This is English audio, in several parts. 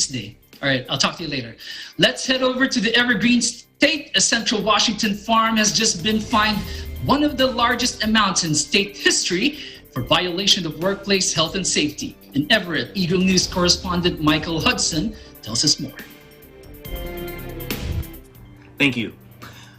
Day. All right, I'll talk to you later. Let's head over to the Evergreen State. A Central Washington farm has just been fined one of the largest amounts in state history for violation of workplace health and safety. In Everett, Eagle News correspondent Michael Hudson tells us more. Thank you.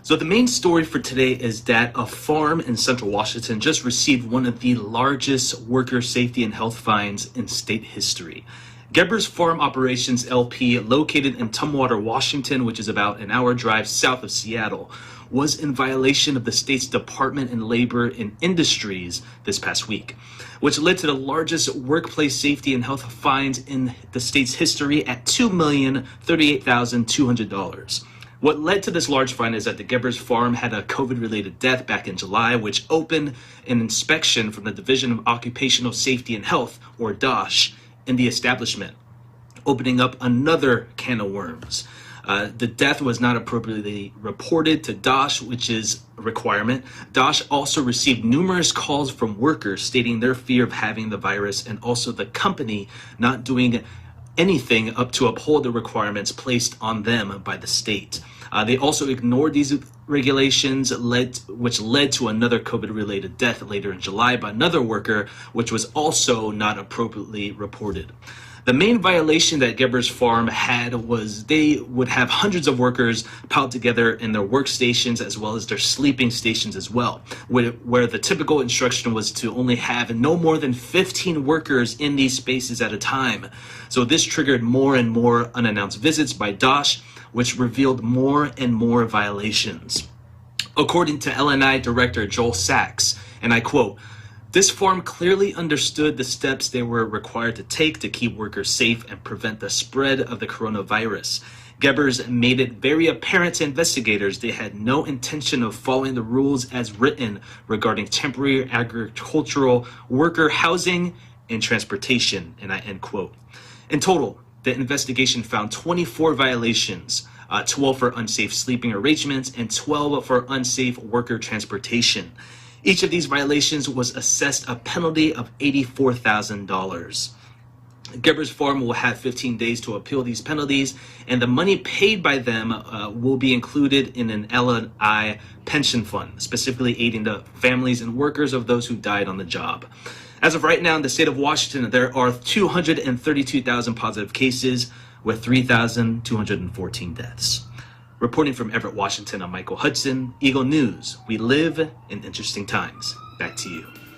So the main story for today is that a farm in Central Washington just received one of the largest worker safety and health fines in state history. Gebbers Farm Operations LP, located in Tumwater, Washington, which is about an hour drive south of Seattle, was in violation of the state's Department of Labor and Industries this past week, which led to the largest workplace safety and health fines in the state's history at $2,038,200. What led to this large fine is that the Gebbers Farm had a COVID-related death back in July, which opened an inspection from the Division of Occupational Safety and Health, or DOSH, in the establishment, opening up another can of worms. The death was not appropriately reported to DOSH, which is a requirement. DOSH also received numerous calls from workers stating their fear of having the virus, and also the company not doing anything up to uphold the requirements placed on them by the state. They also ignored these regulations, which led to another COVID-related death later in July by another worker, which was also not appropriately reported. The main violation that Gebbers Farm had was they would have hundreds of workers piled together in their workstations as well as their sleeping stations as well, where the typical instruction was to only have no more than 15 workers in these spaces at a time. So this triggered more and more unannounced visits by DOSH, which revealed more and more violations. According to LNI Director Joel Sachs, and I quote, "This farm clearly understood the steps they were required to take to keep workers safe and prevent the spread of the coronavirus. Gebbers made it very apparent to investigators they had no intention of following the rules as written regarding temporary agricultural worker housing and transportation," and I end quote. In total, the investigation found 24 violations, 12 for unsafe sleeping arrangements and 12 for unsafe worker transportation. Each of these violations was assessed a penalty of $84,000. Gebbers Farm will have 15 days to appeal these penalties, and the money paid by them will be included in an LNI pension fund, specifically aiding the families and workers of those who died on the job. As of right now, in the state of Washington, there are 232,000 positive cases with 3,214 deaths. Reporting from Everett, Washington, I'm Michael Hudson, Eagle News. We live in interesting times. Back to you.